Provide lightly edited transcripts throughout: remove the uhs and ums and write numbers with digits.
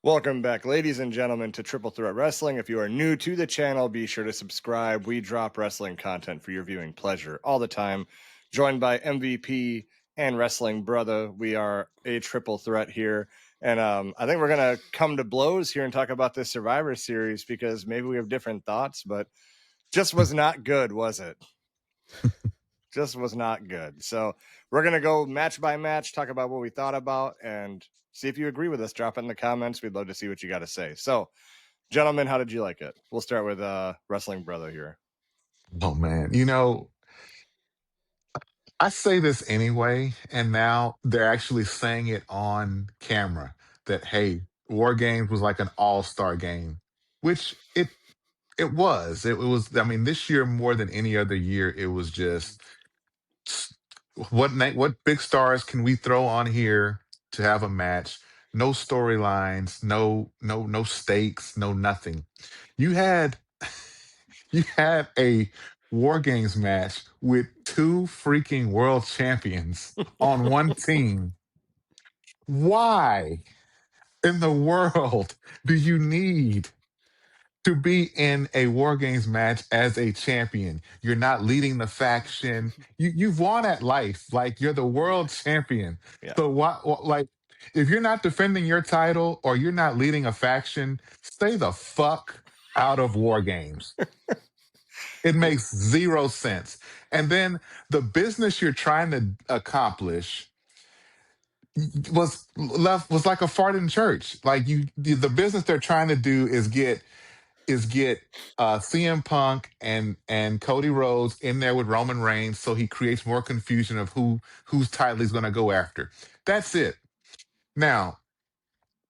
Welcome back, ladies and gentlemen, to Triple Threat Wrestling. If you are new to the channel, be sure to subscribe. We drop wrestling content for your viewing pleasure all the time. Joined by MVP and Wrestling Brother, we are a triple threat here. And I think we're going to come to blows here and talk about this Survivor Series because maybe we have different thoughts, but just was not good, was it? Just was not good. So we're going to go match by match, talk about what we thought about, and see if you agree with us. Drop it in the comments. We'd love to see what you got to say. So, gentlemen, how did you like it? We'll start with Wrestling Brother here. Oh man, I say this anyway, and now they're actually saying it on camera that hey, War Games was like an all-star game, which it was. It was. I mean, this year more than any other year, it was just what big stars can we throw on here to have a match? No storylines, no stakes, no nothing. You had you had a War Games match with two freaking world champions on one team. Why in the world do you need to be in a War Games match as a champion? You're not leading the faction. You've won at life. Like you're the world champion. Yeah. So like if you're not defending your title or you're not leading a faction, stay the fuck out of War Games. It makes zero sense. And then the business you're trying to accomplish was like a fart in church. Like the business they're trying to do is get CM Punk and Cody Rhodes in there with Roman Reigns, so he creates more confusion of whose title he's going to go after. That's it. Now,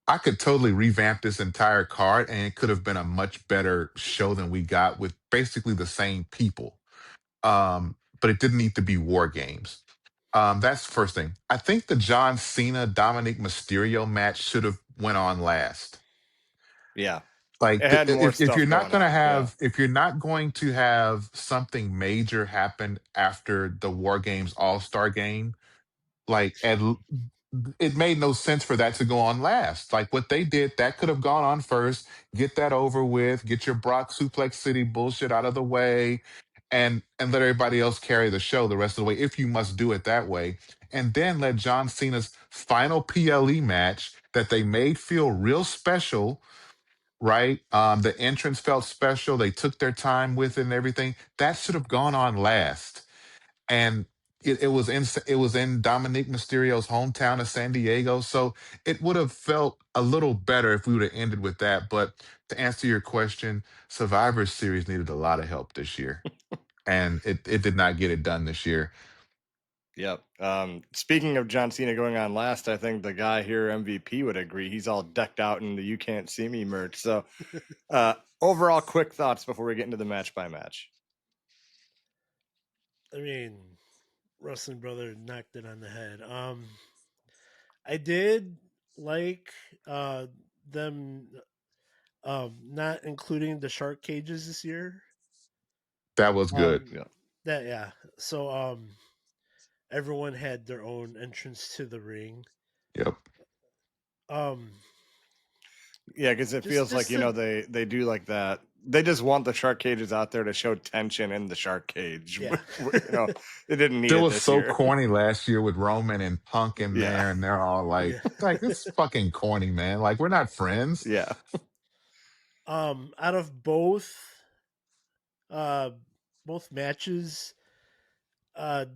I could totally revamp this entire card, and it could have been a much better show than we got with basically the same people. But it didn't need to be War Games. That's the first thing. I think the John Cena Dominic Mysterio match should have went on last. Yeah. Like It had more if you're stuff not going going to on. Yeah. have if you're not going to have something major happen after the War Games All Star game, like it made no sense for that to go on last. Like what they did, that could have gone on first. Get that over with. Get your Brock Suplex City bullshit out of the way, and let everybody else carry the show the rest of the way. If you must do it that way, and then let John Cena's final PLE match that they made feel real special. Right, the entrance felt special. They took their time with it and everything. That should have gone on last, and it was in Dominic Mysterio's hometown of San Diego, so it would have felt a little better if we would have ended with that. But to answer your question, Survivor Series needed a lot of help this year, and it did not get it done this year. Yep. Speaking of John Cena going on last, I think the guy here, MVP, would agree. He's all decked out in the "You Can't See Me" merch. So, overall, quick thoughts before we get into the match by match. I mean, Wrestling Brother knocked it on the head. I did like them not including the shark cages this year. That was good. Yeah. That yeah. So everyone had their own entrance to the ring. Yep. Um Yeah, because it feels like they do like that. They just want the shark cages out there to show tension in the shark cage. Yeah. They didn't need It it was this so year. corny last year with Roman and Punk in Yeah. there, and they're all like, Yeah. like it's fucking corny, man. Like we're not friends. Yeah. Out of uh both matches,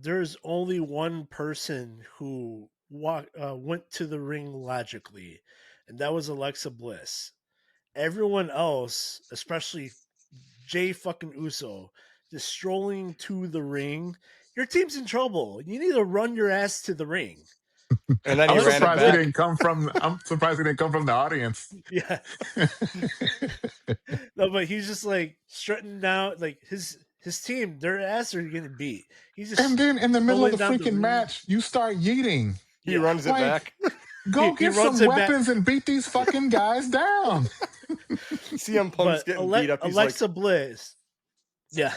there's only one person who went to the ring logically, and that was Alexa Bliss. Everyone else, especially Jay fucking Uso, just strolling to the ring. Your team's in trouble. You need to run your ass to the ring. And then he I'm ran it surprised he back. didn't come from. I'm surprised he didn't come from the audience. Yeah. No, but he's just like strutting down, like his team, their ass are getting beat. He's just And then in the middle of strolling the down the freaking ring. match, you start yeeting. He Yeah. runs it Like, back. go He get runs some it back. weapons and beat these fucking guys down. CM Punk's But getting beat up. He's Alexa Bliss, yeah,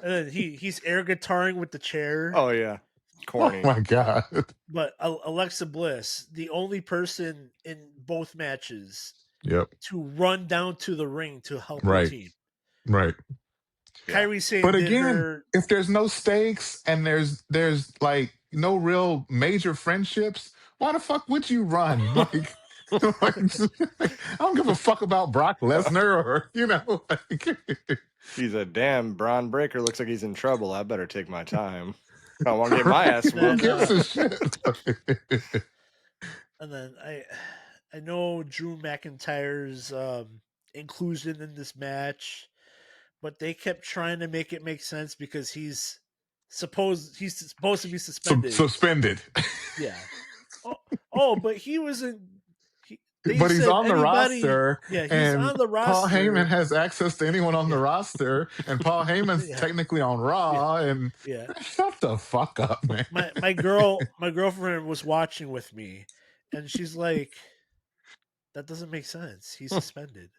and then he's air guitaring with the chair. oh yeah. Corny. my god. But Alexa Bliss, the only person in both matches Yep. to run down to the ring to help her Right. team. Right. Yeah. Kairi Sane But did again, her. if there's no stakes and there's like no real major friendships, why the fuck would you run? Like, I don't give a fuck about Brock Lesnar or like He's a damn Braun Breaker. Looks like he's in trouble. I better take my time. I want to get my right? ass Who Then, whooped. gives a shit? and then I know Drew McIntyre's inclusion in this match, but they kept trying to make it make sense because he's supposed to be suspended. Suspended. Yeah. Oh, but he wasn't. They But he's said on the anybody. roster, Yeah, he's and on the Paul Heyman roster. has access to anyone on the Yeah, roster, and Paul Heyman's yeah, technically on yeah, Raw, and yeah. shut the fuck up, man. My girlfriend was watching with me, and she's like, "That doesn't make sense. He's suspended."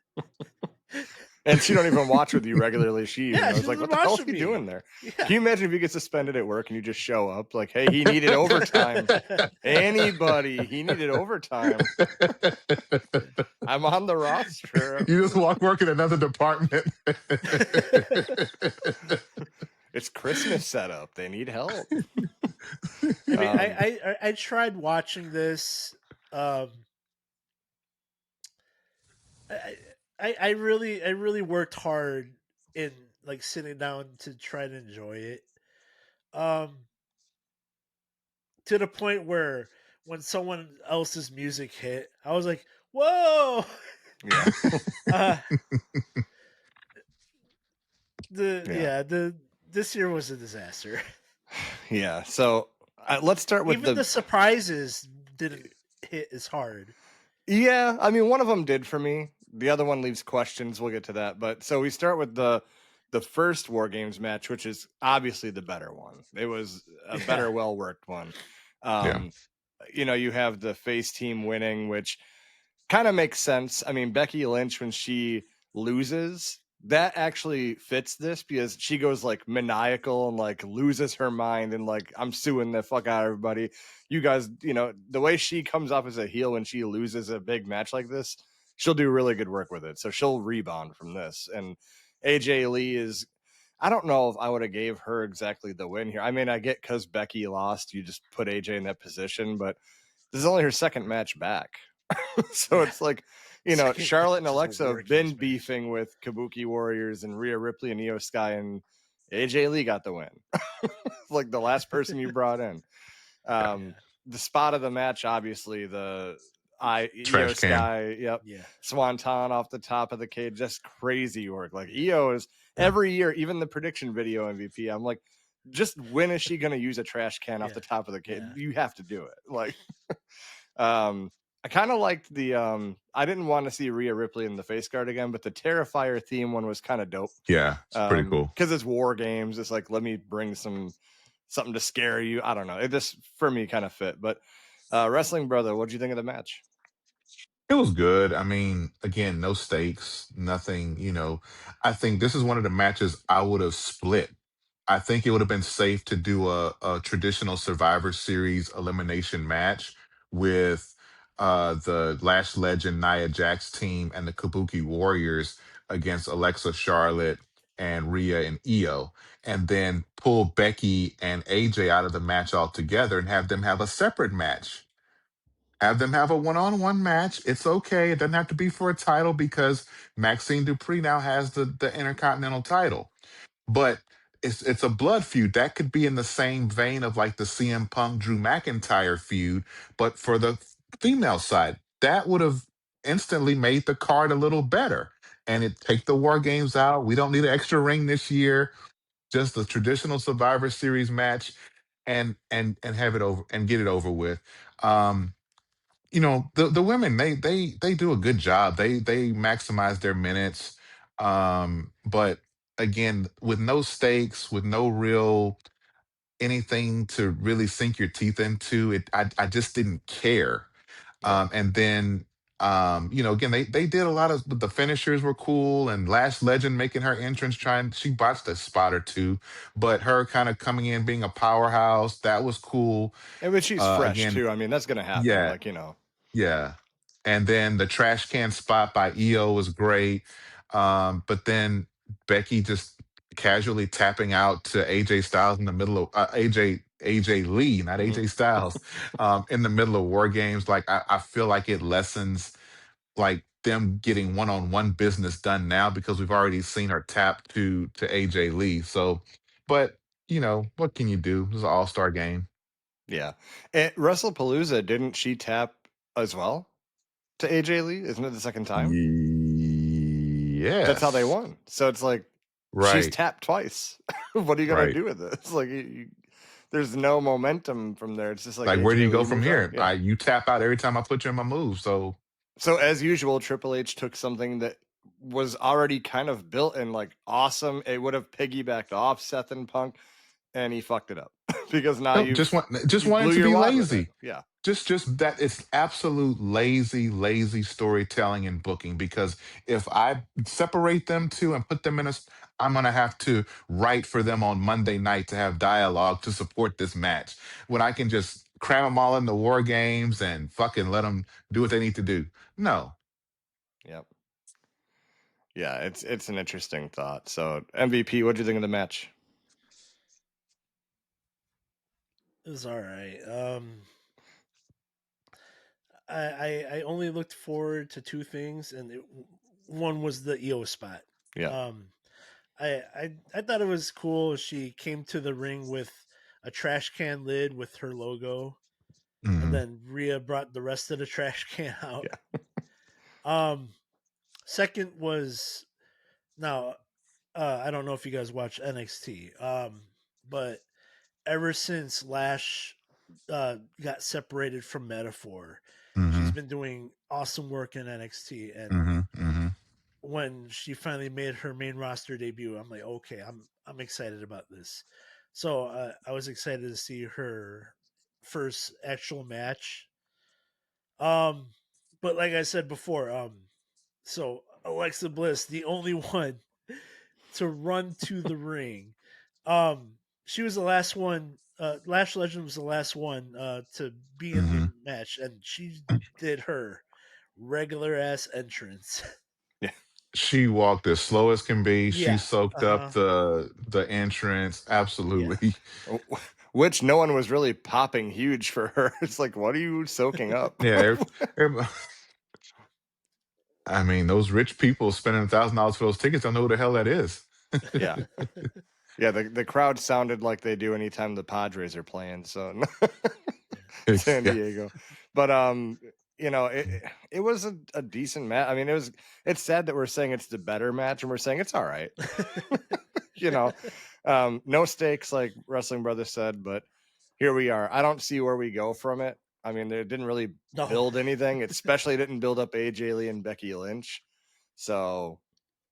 And she don't even watch with you regularly. She even Yeah, she knows, like, doesn't what the hell watch is with he me. doing there? Yeah. Can you imagine if you get suspended at work and you just show up? Like, hey, he needed overtime. Anybody, he needed overtime. I'm on the roster. You just work in another department. It's Christmas setup. They need help. I mean, Um, I tried watching this. I really worked hard in like sitting down to try to enjoy it. Um, to the point where when someone else's music hit, I was like, "Whoa!" yeah. uh, Yeah. the this year was a disaster. Yeah. So let's start with Even the surprises didn't hit as hard. Yeah, I mean, one of them did for me. The other one leaves questions. We'll get to that. But so we start with the first War Games match, which is obviously the better one. It was a better, Yeah. well worked one. Yeah. You have the face team winning, which kind of makes sense. I mean, Becky Lynch, when she loses, that actually fits this because she goes like maniacal and like loses her mind and like, I'm suing the fuck out of everybody. You guys, the way she comes off as a heel when she loses a big match like this, she'll do really good work with it. So she'll rebound from this. And AJ Lee is, I don't know if I would have gave her exactly the win here. I mean, I get because Becky lost, you just put AJ in that position, but this is only her second match back. So it's like, Second Charlotte and match is a Alexa War have been Games match. beefing with Kabuki Warriors and Rhea Ripley and IYO SKY, and AJ Lee got the win. Like the last person you brought in. Yeah. The spot of the match, obviously, the IYO Trash can. SKY, yep. Yeah. Swanton off the top of the cage, just crazy work. Like IYO is every year, even the prediction video MVP, I'm like, just when is she going to use a trash can off Yeah. the top of the cage? Yeah. You have to do it. Like, I kind of liked the I didn't want to see Rhea Ripley in the face guard again, but the Terrifier theme one was kind of dope. Yeah, it's pretty cool. Because it's War Games. It's like, let me bring something to scare you. I don't know. It just for me kind of fit. But Wrestling Brother, what did you think of the match? It was good. I mean, again, no stakes, nothing, I think this is one of the matches I would have split. I think it would have been safe to do a traditional Survivor Series elimination match with the Lash Legend Nia Jax team and the Kabuki Warriors against Alexa, Charlotte, and Rhea and Io, and then pull Becky and AJ out of the match altogether and have them have a separate match. Have them have a one-on-one match. It's okay. It doesn't have to be for a title because Maxine Dupree now has the Intercontinental title. But it's a blood feud. That could be in the same vein of like the CM Punk Drew McIntyre feud, but for the female side. That would have instantly made the card a little better. And it take the War Games out. We don't need an extra ring this year. Just a traditional Survivor Series match and have it over and get it over with. The women they do a good job. They maximize their minutes. But again, with no stakes, with no real anything to really sink your teeth into, I just didn't care. Yeah. And then Again, they did a lot of the finishers were cool, and Lash Legend making her entrance, she botched a spot or two, but her kind of coming in being a powerhouse, that was cool. But she's fresh Again, too. I mean, that's gonna happen. yeah, Like, you know. yeah. And then the trash can spot by EO was great. But then Becky just casually tapping out to AJ Styles in the middle of AJ Lee, not Mhm. AJ Styles, in the middle of War Games. Like I feel like it lessens like them getting one-on-one business done now because we've already seen her tap to AJ Lee. So, but what can you do? It's an all-star game. Yeah. At WrestlePalooza, didn't she tap as well to AJ Lee? Isn't it the second time? That's how they Yes. won. So it's like she's Right. tapped twice. What are you gonna Right. do with it? It's like there's no momentum from there. It's just like Like, where do AJ you go Lee from moves on. here? Yeah. You tap out every time I put you in my move. So So as usual, Triple H took something that was already kind of built and like awesome. It would have piggybacked off Seth and Punk, and he fucked it up because now no, just you wanted blew to your be wad with it. lazy. Yeah. Just that it's absolute lazy storytelling and booking because if I separate them two and put them in I'm gonna have to write for them on Monday night to have dialogue to support this match when I can just cram them all into War Games and fucking let them do what they need to do. No. Yep. Yeah, it's an interesting thought. So MVP, what do you think of the match? It was all right. I only looked forward to two things, and one was the EO spot. Yeah. I thought it was cool. She came to the ring with a trash can lid with her logo, and Hmm. then Rhea brought the rest of the trash can out. Yeah. Second was now I don't know if you guys watch NXT, but ever since Lash got separated from Metaphor, she's Hmm. been doing awesome work in NXT, and Hmm. Hmm. when she finally made her main roster debut, I'm like, okay, I'm excited about this. So I was excited to see her first actual match. Um, but like I said before, so Alexa Bliss, the only one to run to the ring. She was the last one. Lash Legend was the last one to be in the Hmm. match, and she did her regular ass entrance. Yeah. She walked as slow as can be. She Yeah. soaked Uh up huh. the entrance. Yeah. Absolutely. Which no one was really popping huge for her. It's like, what are you soaking up? Yeah. I mean, those rich people spending $1,000 for those tickets don't know who the hell that is. Yeah. Yeah, the crowd sounded like they do anytime the Padres are playing. So San Yeah. Diego. But it was a decent match. I mean, it's sad that we're saying it's the better match and we're saying it's all right. you know. No stakes like Wrestling Brothers said, but here we are. I don't see where we go from it. I mean, they didn't really No. build anything. It especially didn't build up AJ Lee and Becky Lynch. So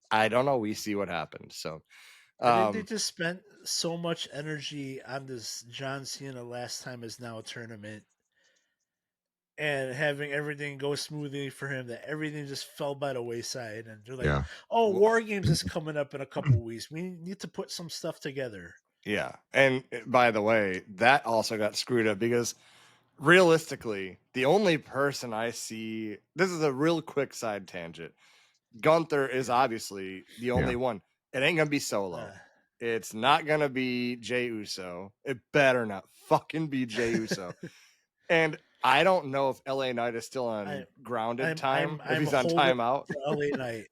I don't know. We see what happens. So I think they um just spent so much energy on this John Cena last time is now tournament and having everything go smoothly for him that everything just fell by the wayside and they're like, Yeah. oh, w- War Games is coming up in a couple weeks. We need to put some stuff together. yeah. And by the way, that also got screwed up because realistically, the only person I see, this is a real quick side tangent. Gunther is Yeah. obviously the Yeah. only one. It ain't gonna be Uh, Solo. It's not gonna be Jey Uso. It better not fucking be Jey Uso. And I don't know if LA Knight is still I, on grounded I'm time, I'm if I'm he's on holding timeout. for LA Knight.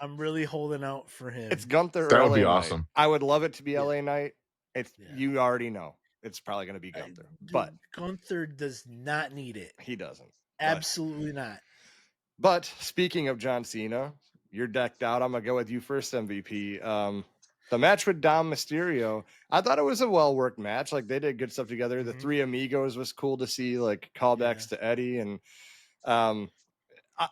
I'm really holding out for It's him. Gunther or That would be LA Knight. awesome. I would love it to be Yeah, LA Knight. It's yeah. you already know it's probably gonna be Gunther, but Dude, Gunther does not need it. he doesn't. Absolutely not. But speaking of John Cena, you're decked out. I'm gonna go with you first, MVP. The match with Dom Mysterio, I thought it was a well worked match. Like they did good stuff together. The Hmm. three amigos was cool to see, like Yeah. callbacks to Eddie. And um,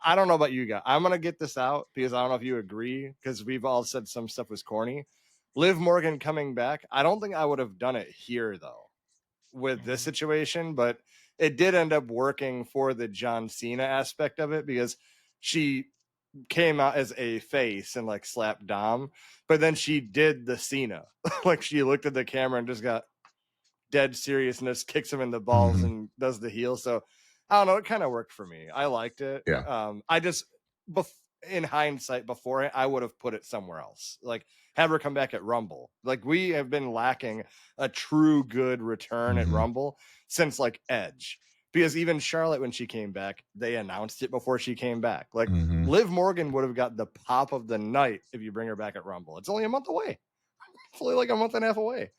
I don't know about you guys. I'm gonna get this out because I don't know if you agree because we've all said some stuff was corny. Liv Morgan coming back. I don't think I would have done it here though with this Hmm. situation, but it did end up working for the John Cena aspect of it because she came out as a face and like slapped Dom, but then she did the Cena. Like she looked at the camera and just got dead seriousness, kicks him in the balls Hmm. and does the heel. So I don't know, it kind of worked for me. I liked it. Yeah. I just in hindsight before I would have put it somewhere else. Like have her come back at Rumble. Like we have been lacking a true good return at Hmm. Rumble since like Edge. Because even Charlotte, when she came back, they announced it before she came back. Like Hmm. Liv Morgan would have got the pop of the night if you bring her back at Rumble. It's only a month away. It's only like a month and a half away.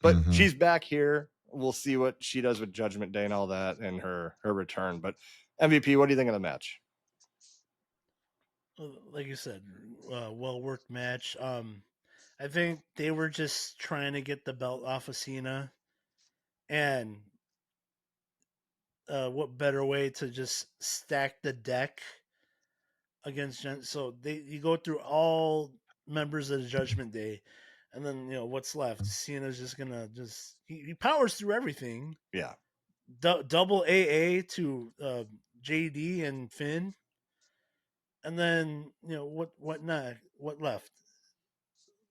But Hmm. she's back here. We'll see what she does with Judgment Day and all that and her return. But MVP, what do you think of the match? Like you said, well worked match. I think they were just trying to get the belt off of Cena, and what better way to just stack the deck against So you go through all members of the Judgment Day, and then what's left. Cena's just gonna he powers through everything. Yeah. Double AA to JD and Finn, and then what not what left.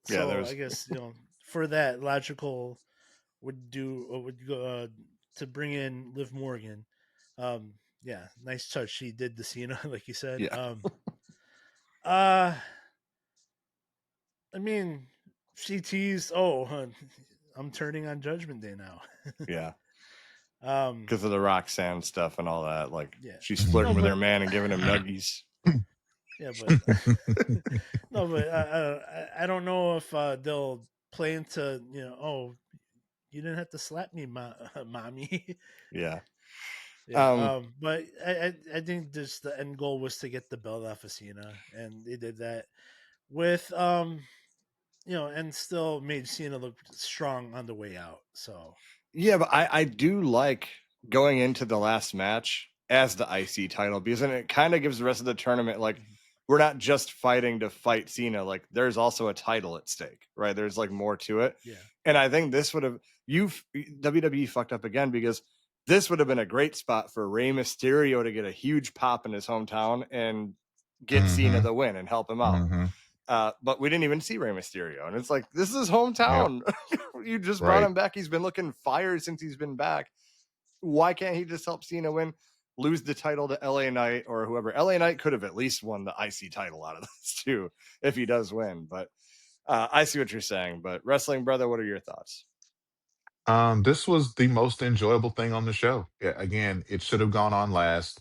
Yeah, So I there's guess for that logical would go to bring in Liv Morgan. Yeah, nice touch. She did the Cena, like you said. yeah. Uh I mean, she teased, "Oh, hun, I'm turning on Judgment Day now." Yeah. um, Because of the Roxanne stuff and all that. Like yeah, she's no, flirting with her but man and giving him nuggies. yeah, but no, but I don't know if they'll play into oh, you didn't have to slap me, mommy. Yeah. Yeah, Um, but I think just the end goal was to get the belt off of Cena, and they did that with and still made Cena look strong on the way out. So yeah, but I do like going into the last match as the IC title because then it kind of gives the rest of the tournament like mhm. we're not just fighting to fight Cena, like there's also a title at stake, right? There's like more to it. Yeah, And I think this would have WWE fucked up again because this would have been a great spot for Rey Mysterio to get a huge pop in his hometown and get Cena Hmm. the win and help him out. Hmm. But we didn't even see Rey Mysterio, and it's like this is his Yep. hometown. You just brought Right. him back. He's been looking fire since he's been back. Why can't he just help Cena win? Lose the title to LA Knight or whoever. LA Knight could have at least won the IC title out of this too, if he does win. But I see what you're saying. But Wrestling Brother, what are your thoughts? This was the most enjoyable thing on the show. Yeah, again, it should have gone on last.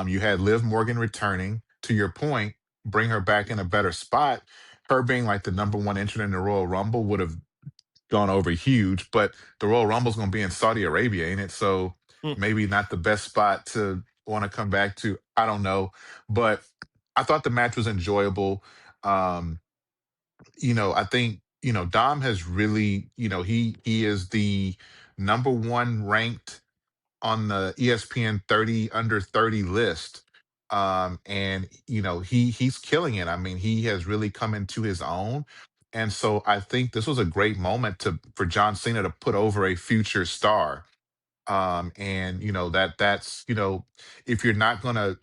You had Liv Morgan returning. To your point, bring her back in a better spot. Her being like the number one entrant in the Royal Rumble would have gone over huge, but the Royal Rumble's going to be in Saudi Arabia, ain't it? So Hmm. maybe not the best spot to want to come back to. I don't know, but I thought the match was enjoyable. Um, I think Dom has really, he is the number one ranked on the ESPN 30 under 30 list. And he's killing it. I mean, he has really come into his own. And so I think this was a great moment to for John Cena to put over a future star. And that's if you're not gonna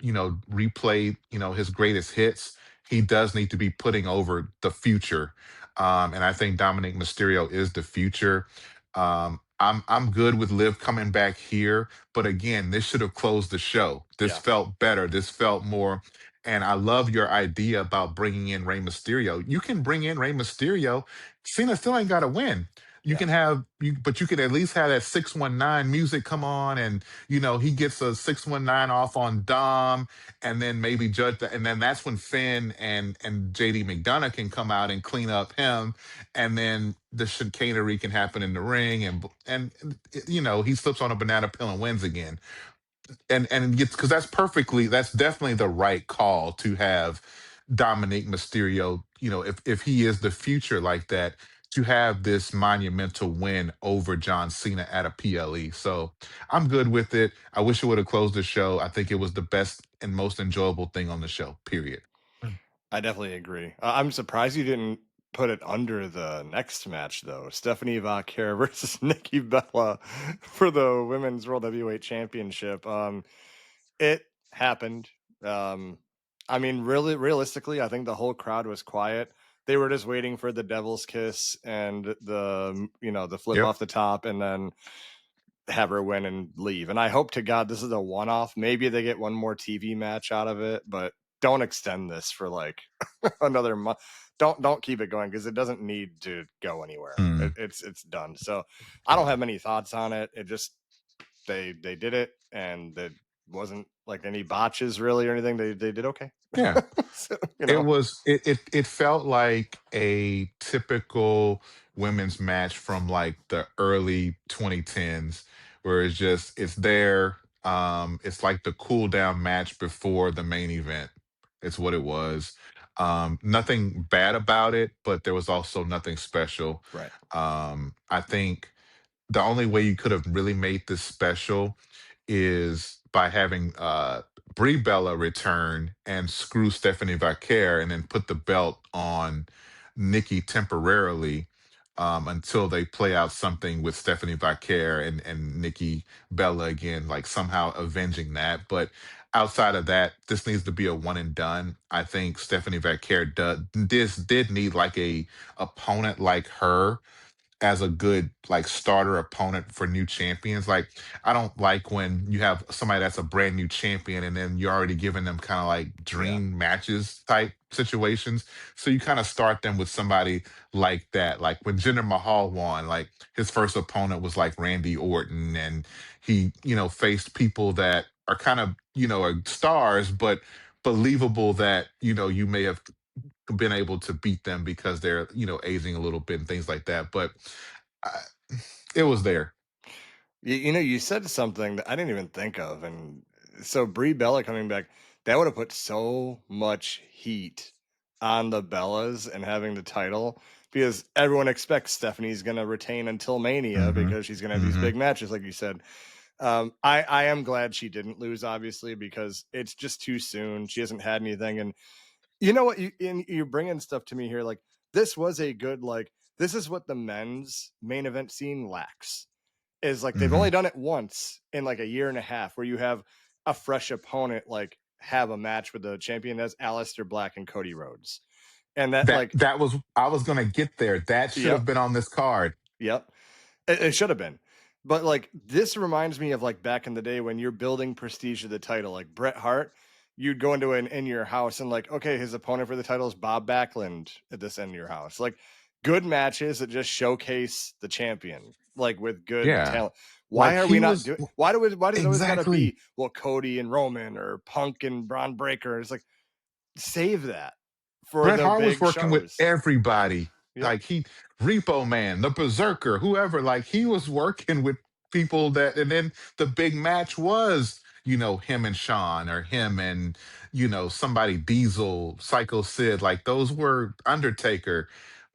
replay his greatest hits, he does need to be putting over the future. And I think Dominic Mysterio is the future. I'm good with Liv coming back here, but again, this should have closed the show. This Yeah, felt better. This felt more. And I love your idea about bringing in Rey Mysterio. You can bring in Rey Mysterio. Cena still ain't got to win. You yeah, can have you, but you could at least have that 619 music come on, and he gets a 619 off on Dom, and then maybe judge that, and then that's when Finn and JD McDonough can come out and clean up him, and then the chicanery can happen in the ring, and he slips on a banana peel and wins again, and gets because that's definitely the right call to have Dominic Mysterio. If he is the future like that, to have this monumental win over John Cena at a PLE. So I'm good with it. I wish it would have closed the show. I think it was the best and most enjoyable thing on the show. Period. I definitely agree. I'm surprised you didn't put it under the next match, though. Stephanie Vaquer versus Nikki Bella for the Women's World Heavyweight Championship. It happened. I mean, really, realistically, I think the whole crowd was quiet. They were just waiting for the Devil's Kiss and the flip Yep. off the top, and then have her win and leave. And I hope to God this is a one-off. Maybe they get one more TV match out of it, but don't extend this for like another month. Don't keep it going because it doesn't need to go anywhere. It's done. So I don't have many thoughts on it. It just they did it, and it wasn't like any botches really or anything. They did okay. Yeah. So, It felt like a typical women's match from like the early 2010s, where it's there. It's like the cool down match before the main event. It's what it was. Nothing bad about it, but there was also nothing special. right. I think the only way you could have really made this special is by having Brie Bella return and screw Stephanie Vaquer and then put the belt on Nikki temporarily until they play out something with Stephanie Vaquer and Nikki Bella again, like somehow avenging that. But outside of that, this needs to be a one and done. I think Stephanie Vaquer did need like a opponent like her as a good like starter opponent for new champions. Like I don't like when you have somebody that's a brand new champion and then you're already giving them kind of like Yeah. dream matches type situations. So you kind of start them with somebody like that. Like when Jinder Mahal won, like his first opponent was like Randy Orton, and he, faced people that are kind of, are stars, but believable that, you may have been able to beat them because they're aging a little bit and things like that. But I, it was there. You said something that I didn't even think of, and so Brie Bella coming back, that would have put so much heat on the Bellas and having the title because everyone expects Stephanie's going to retain until Mania Hmm. because she's going to have these Hmm. big matches, like you said. I am glad she didn't lose, obviously, because it's just too soon. She hasn't had anything, and you know what? You're bringing stuff to me here. Like this was a good this is what the men's main event scene lacks is like they've Hmm. only done it once in like a year and a half where you have a fresh opponent like have a match with the champion as Aleister Black and Cody Rhodes. And that That like, that was I was gonna get there. That should have yep, been on this card. yep. It should have been. But like this reminds me of like back in the day when you're building prestige of the title, like Bret Hart, you'd go into an in your house and like, okay, his opponent for the title is Bob Backlund at this end of your house. Like good matches that just showcase the champion, like with good Yeah. talent. Why Like are we he not was doing why does it always gotta exactly. be Cody and Roman or Punk and Braun Breaker? It's like save that for Bret the Hart was big working with shows. everybody. Yep. Like Repo Man, the Berserker, whoever, like he was working with people that, and then the big match was, him and Sean or him and, somebody Diesel, Psycho Sid, like those were Undertaker.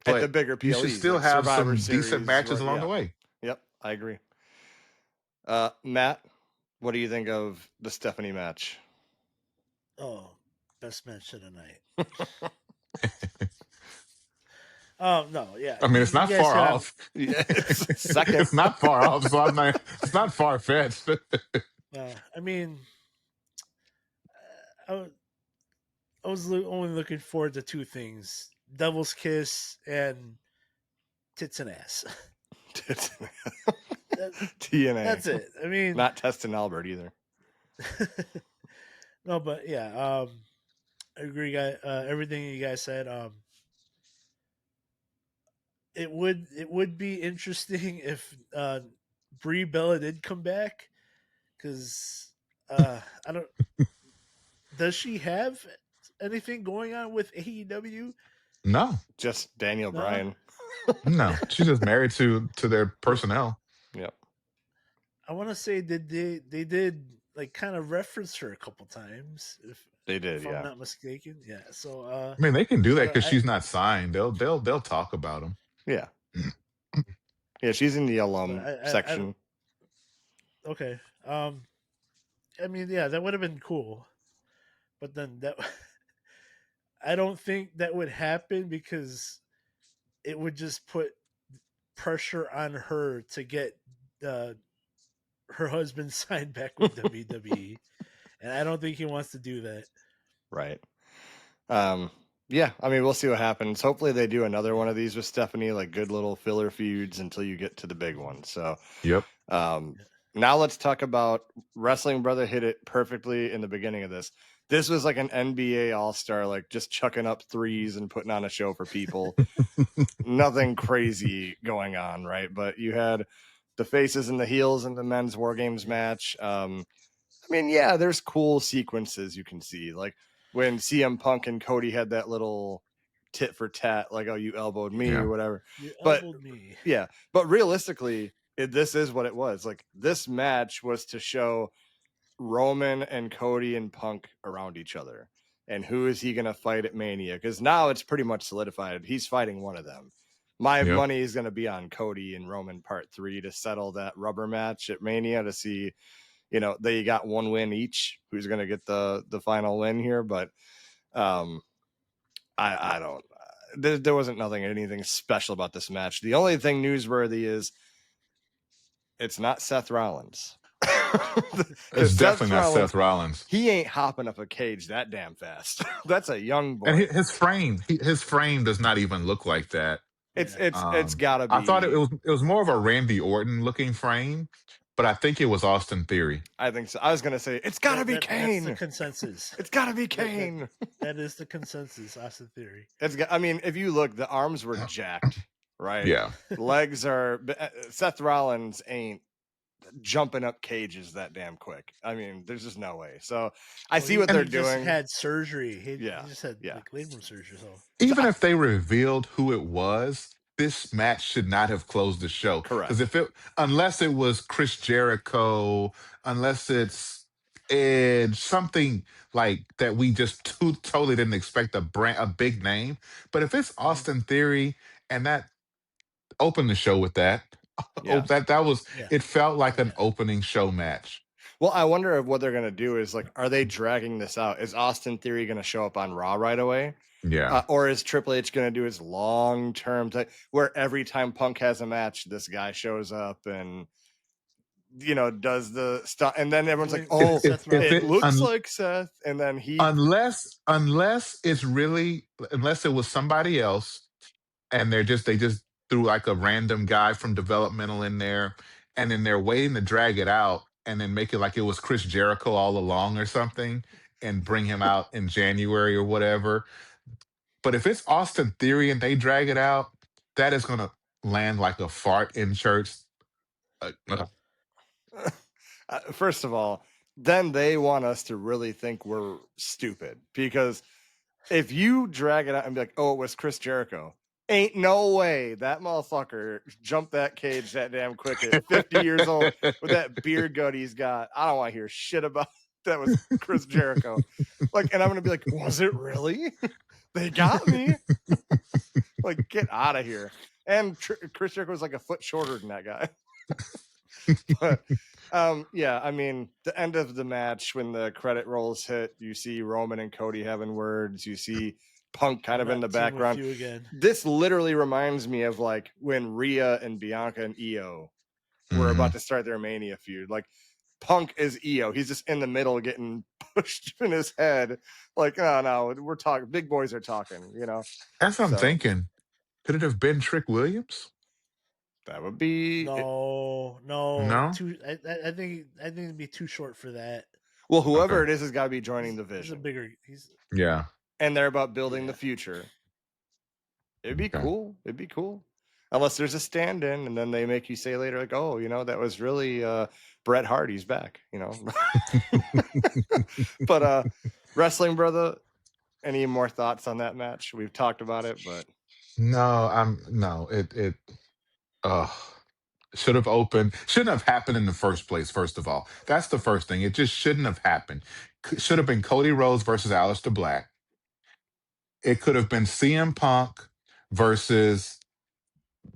At the But bigger you should PLEs, still like have Survivor some decent Series, matches where along the yeah. way. Yep, I agree. Matt, what do you think of the Stephanie match? Oh, best match of the night. Oh no, yeah, I mean, it's you not guys far hit on. off. Yeah, it's second. It's not far off, so I'm not. It's not far fetched. I mean, I, wa- I was only looking forward to two things: Devil's Kiss and tits and ass. that, TNA. that's it. I mean, Not testing Albert either. no, but yeah, I agree, guy. Everything you guys said. It would be interesting if Brie Bella did come back because I don't. Does she have anything going on with AEW? No, Just Daniel No. Bryan. no, she's just married to their personnel. Yep, I want to say did they did like kind of reference her a couple times they did. if I'm Yeah, not mistaken. Yeah. So I mean, they can do I that don't because I she's not signed. They'll talk about them. yeah, yeah. She's in the but alum I don't. section. Okay. I mean, yeah, that would have been cool, but then that I don't think that would happen because it would just put pressure on her to get uh, her husband signed back with WWE, and I don't think he wants to do that. Right. Yeah, I mean, we'll see what happens. Hopefully, they do another Yeah. one of these with Stephanie, like good little filler feuds until you get to the big one. So, Yep. um, now let's talk about Wrestling Brother hit it perfectly in the beginning of this. This was like an NBA All Star, like just chucking up threes and putting on a show for people. Nothing crazy going on, right? But you had the faces and the heels in the men's War Games match. I mean, yeah, there's cool sequences you can see, like when CM Punk and Cody had that little tit for tat, like, oh, you elbowed me Yeah. or whatever. You But elbowed me. yeah, but realistically, this is what it was. Like, this match was to show Roman and Cody and Punk around each other. And who is he going to fight at Mania? Because now it's pretty much solidified. He's fighting one of them. My Yep. money is going to be on Cody and Roman Part 3 to settle that rubber match at Mania to see, you know, they got one win each. Who's going to get the final win here? But I don't. There wasn't anything special about this match. The only thing newsworthy is it's not Seth Rollins. It's Seth definitely not Seth Rollins. He ain't hopping up a cage that damn fast. That's a young boy. And his frame does not even look like that. It's gotta be. I thought it was more of a Randy Orton looking frame, but I think it was Austin Theory. I think so. I was gonna say it's gotta be Kane. That's the consensus. It's gotta be Kane. That is the consensus. Austin Theory. I mean, if you look, the arms were jacked, right? Yeah. Legs are. Seth Rollins ain't jumping up cages that damn quick. I mean, there's just no way. So I see what they're doing. He just had surgery. He just had like labrum surgery. So even if they revealed who it was, this match should not have closed the show. Correct. Because unless it was Chris Jericho, unless it's Edge, something like that, we just totally didn't expect a big name. But if it's Austin Theory and that opened the show with that. Yeah. That was it felt like an opening show match. Well, I wonder if what they're going to do is like, are they dragging this out? Is Austin Theory going to show up on Raw right away? Yeah. Or is Triple H going to do his long-term type where every time Punk has a match, this guy shows up and, you know, does the stuff. And then everyone's like, oh, it looks like Seth. And then unless it was somebody else and they just threw like a random guy from developmental in there, and then they're waiting to drag it out and then make it like it was Chris Jericho all along or something and bring him out in January or whatever. But if it's Austin Theory and they drag it out, that is going to land like a fart in church. First of all, then they want us to really think we're stupid, because if you drag it out and be like, oh, it was Chris Jericho, ain't no way that motherfucker jumped that cage that damn quick at 50 years old with that beer gut he's got. I don't want to hear shit about that was Chris Jericho. Like, and I'm gonna be like, was it really? They got me. Like, get out of here. And Chris Jericho was like a foot shorter than that guy. But yeah, I mean, the end of the match when the credit rolls hit, you see Roman and Cody having words. You see Punk kind of in the background. This literally reminds me of like when Rhea and Bianca and IYO were about to start their Mania feud. Like, Punk is IYO. He's just in the middle getting pushed in his head. Like, no, we're talking. Big boys are talking, you know? That's what I'm thinking. Could it have been Trick Williams? That would be no. No? I think it'd be too short for that. Well, whoever it is has got to be joining the Vision. Yeah. And they're about building the future. It'd be cool. It'd be cool. Unless there's a stand-in, and then they make you say later, like, oh, you know, that was really Bret Hardy's back, you know. But Wrestling Brother, any more thoughts on that match? We've talked about it, but it should have opened, shouldn't have happened in the first place. First of all, that's the first thing. It just shouldn't have happened. Should have been Cody Rhodes versus Aleister Black. It could have been CM Punk versus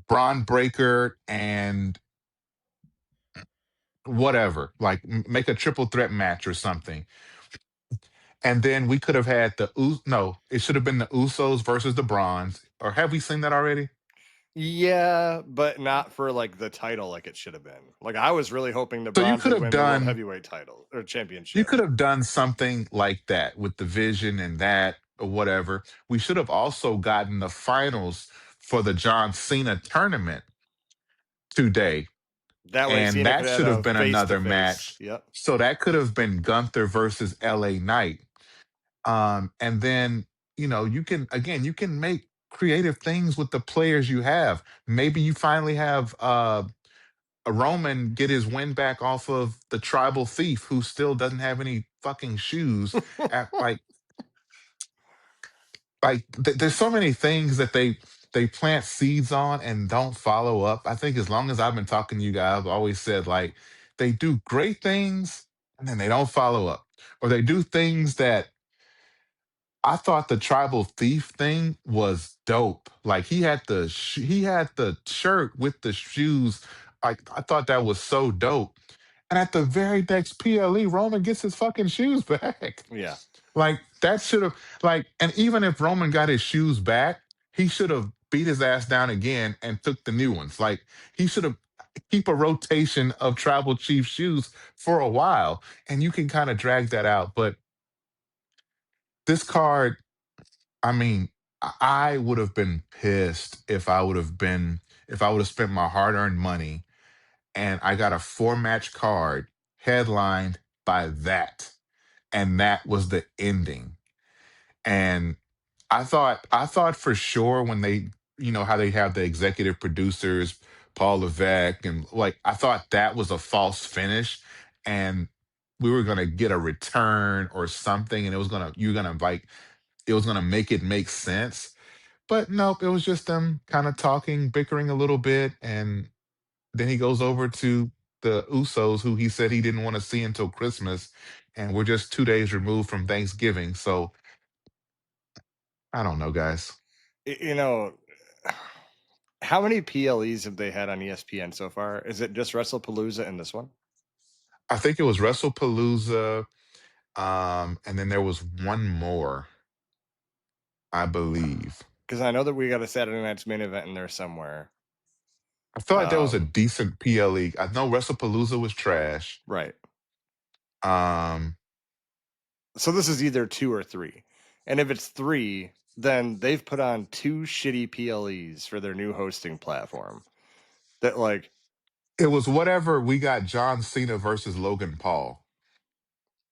Braun Breaker and whatever, like make a triple threat match or something. And then we could have had it should have been the Usos versus the Brawns. Or have we seen that already? Yeah, but not for like the title like it should have been. Like I was really hoping the So Bronze would win the World Heavyweight title or you championship. could have done something like that with the Vision and that or whatever. We should have also gotten the finals for the John Cena tournament today, That way and Cena could that have should had have a been face to another face. match. Yep. So that could have been Gunther versus LA Knight. And then, you can make creative things with the players you have. Maybe you finally have a Roman get his win back off of the tribal thief who still doesn't have any fucking shoes. At there's so many things that they plant seeds on and don't follow up. I think as long as I've been talking to you guys, I've always said like they do great things and then they don't follow up, or they do things that I thought the tribal thief thing was dope. Like he had the shirt with the shoes. I thought that was so dope. And at the very next PLE, Roman gets his fucking shoes back. Yeah. Like that should have and even if Roman got his shoes back, he should have beat his ass down again and took the new ones. Like he should have keep a rotation of tribal chief shoes for a while, and you can kind of drag that out. But this card, I mean, I would have been pissed if I would have spent my hard-earned money and I got a four-match card headlined by that, and that was the ending. And I thought for sure when they, how they have the executive producers, Paul Levesque, and like I thought that was a false finish, and we were gonna get a return or something, and it was gonna make it make sense. But nope, it was just them kind of talking, bickering a little bit, and then he goes over to the Usos, who he said he didn't want to see until Christmas, and we're just 2 days removed from Thanksgiving. So I don't know, guys. You know, how many PLEs have they had on ESPN so far? Is it just WrestlePalooza and this one? I think it was WrestlePalooza, and then there was one more, I believe. Because I know that we got a Saturday Night's Main Event in there somewhere. I feel like there was a decent PLE. I know WrestlePalooza was trash. Right. Um, So this is either 2 or 3. And if it's 3, then they've put on 2 shitty PLEs for their new hosting platform. That like it was whatever we got John Cena versus Logan Paul.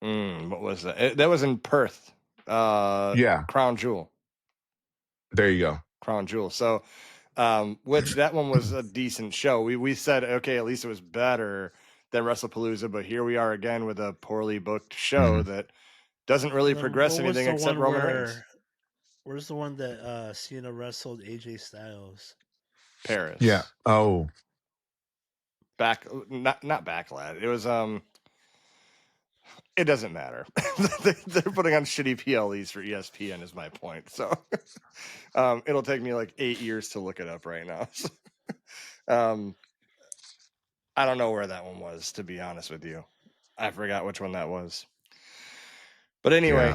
what was that? That was in Perth. Yeah, Crown Jewel. there you go. Crown Jewel. So which that one was a decent show. We said okay, at least it was better than WrestlePalooza, but here we are again with a poorly booked show Mhm. that doesn't really progress What was anything the except one Roman Reigns. where's the one that Cena wrestled AJ Styles? Paris. Yeah. Oh, Not backlash. It was it doesn't matter. They're putting on shitty PLEs for ESPN is my point. So it'll take me like 8 years to look it up right now. I don't know where that one was, to be honest with you. I forgot which one that was. But anyway,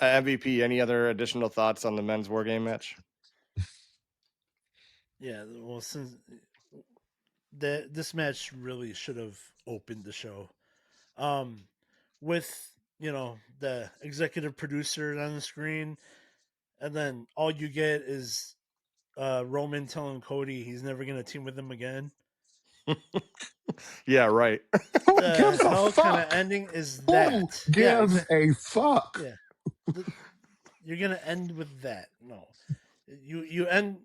yeah. MVP, any other additional thoughts on the men's war game match? Yeah, well, since this match really should have opened the show, with the executive producer on the screen, and then all you get is Roman telling Cody he's never gonna team with him again. Yeah, right. Who The gives a hell kind of fuck? ending is Who that? gives a fuck? Yeah, you're gonna end with that. No, you end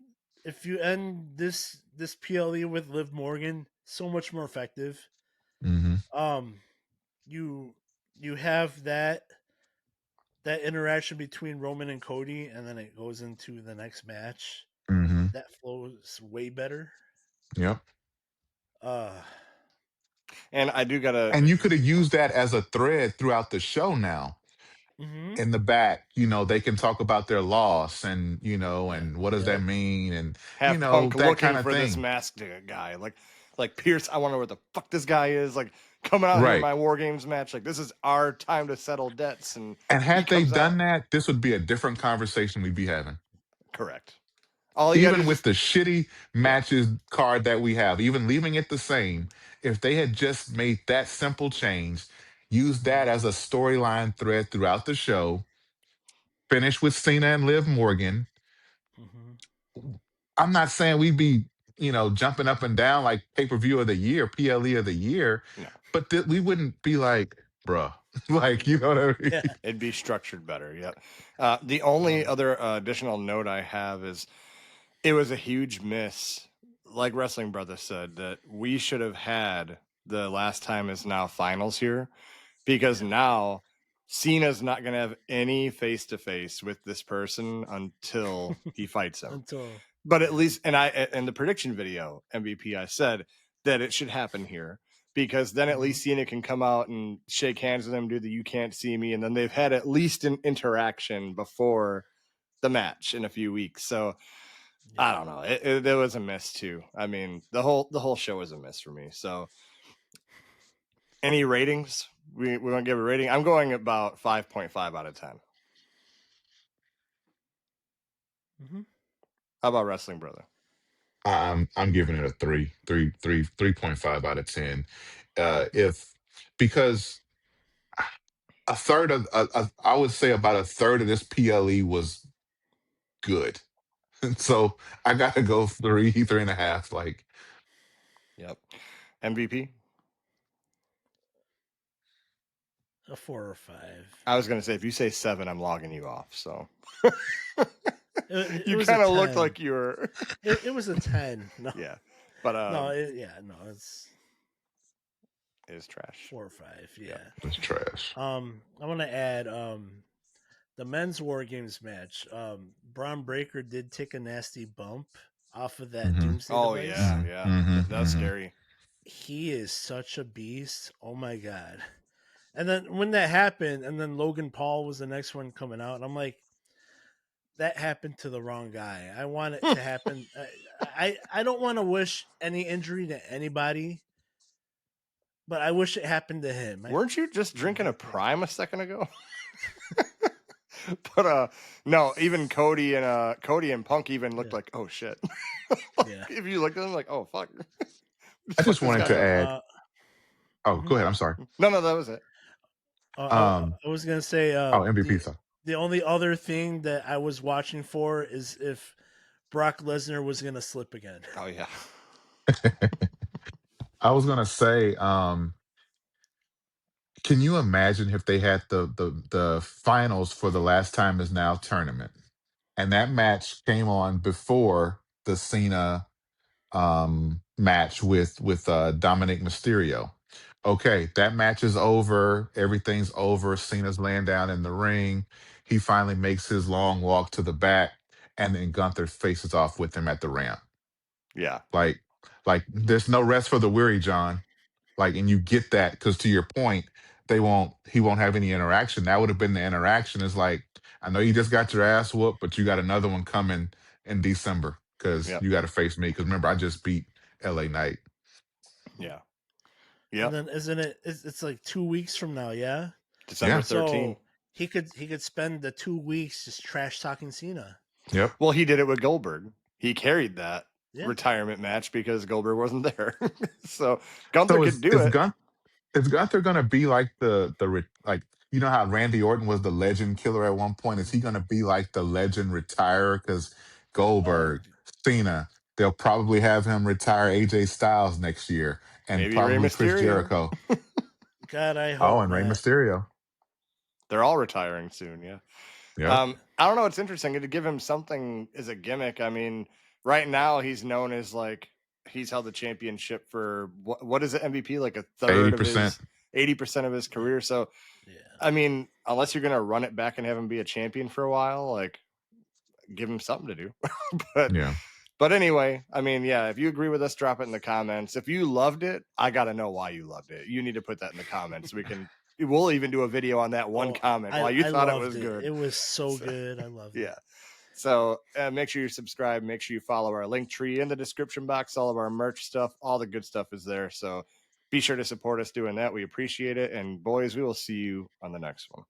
if you end this PLE with Liv Morgan, so much more effective. Mm-hmm. You have that interaction between Roman and Cody, and then it goes into the next match. Mm-hmm. That flows way better. Yep. And I do gotta. And you could have used that as a thread throughout the show now. Mm-hmm. In the back, they can talk about their loss and, Yeah. and what does that mean? And, Have Punk that looking kind of for this thing. masked guy, like Pierce. I wonder where the fuck this guy is. Like coming out here in Right. my War Games match. Like this is our time to settle debts. And And he had they comes done out. that, this would be a different conversation we'd be having. Correct. All you Even gotta with just the shitty matches card that we have, even leaving it the same, if they had just made that simple change, use that as a storyline thread throughout the show, finish with Cena and Liv Morgan. Mhm. I'm not saying we'd be, jumping up and down like pay-per-view of the year, PLE of the year, no. but we wouldn't be like, bruh. Like, you know what I mean? Yeah. It'd be structured better. Yep. The only other additional note I have is it was a huge miss, like Wrestling Brother said, that we should have had the last time is now finals here, because now Cena's not going to have any face to face with this person until he fights him. Until But at least, and in the prediction video, MVP, I said that it should happen here, because then at least Cena can come out and shake hands with him, do the "you can't see me," and then they've had at least an interaction before the match in a few weeks. So I don't know. It was a miss too. I mean, the whole show was a miss for me. So any ratings? We're gonna give a rating. I'm going about 5.5 out of 10. Mhm. How about Wrestling Brother? I'm giving it a 3.5 out of 10. If Because a third of I would say about a third of this PLE was good. So I gotta go 3.5. Like, Yep. MVP. a 4 or 5. I was gonna say, if you say 7, I'm logging you off. So It you was a kind of looked 10. like you were. It was a 10. No. Yeah, but No, no, it's trash. 4 or 5. Yeah. it's trash. I want to add the men's War Games match. Braun Breaker did take a nasty bump off of that Hmm. Doomsday Oh device. yeah, Hmm. yeah. Hmm. That's Hmm. scary. He is such a beast. Oh my god. And then when that happened, and then Logan Paul was the next one coming out, and I'm like, that happened to the wrong guy. I want it to happen. I don't want to wish any injury to anybody, but I wish it happened to him. Weren't you just drinking a Prime a second ago? But no, even Cody and Punk even looked like, oh shit. Yeah. If you look at them like, oh fuck. I Fuck just this wanted guy to up. add. Oh, Mhm. go ahead. I'm sorry. No, that was it. I was gonna say MVP stuff. the only other thing that I was watching for is if Brock Lesnar was gonna slip again. Oh yeah. I was gonna say, can you imagine if they had the finals for the last time is now tournament, and that match came on before the Cena match with Dominic Mysterio. Okay, that match is over. Everything's over. Cena's laying down in the ring. He finally makes his long walk to the back, and then Gunther faces off with him at the ramp. Yeah. Like, there's no rest for the weary, John. Like, and you get that because to your point, he won't have any interaction. That would have been the interaction. Is like, I know you just got your ass whooped, but you got another one coming in December because Yep. you got to face me. Because remember, I just beat LA Knight. Yeah. And Yep. then isn't it? It's like 2 weeks from now, yeah. December Yeah. 13. So he could spend the 2 weeks just trash talking Cena. Yep. Well, he did it with Goldberg. He carried that Yeah. retirement match because Goldberg wasn't there. So Gunther So could do it. is Gunther gonna be like like, you know how Randy Orton was the legend killer at one point? Is he gonna be like the legend retire? Because Oh, Goldberg, Cena, they'll probably have him retire AJ Styles next year, and Maybe Rey probably Chris Mysterio. Jericho. God, I Oh, hope and Rey not. Mysterio. They're all retiring soon. Yeah. Yep. I don't know. It's interesting to give him something as a gimmick. I mean, right now he's known as like he's held the championship for what is it, MVP, like a third of 80%. his 80% of his career. So Yeah. I mean, unless you're gonna run it back and have him be a champion for a while, like give him something to do. but Yeah. but anyway, I mean, yeah, if you agree with us, drop it in the comments. If you loved it, I gotta know why you loved it. You need to put that in the comments. We'll even do a video on that one comment why you I thought it loved was good. It was so good. I loved Yeah. it. So make sure you subscribe. Make sure you follow our link tree in the description box. All of our merch stuff, all the good stuff is there. So be sure to support us doing that. We appreciate it. And boys, we will see you on the next one.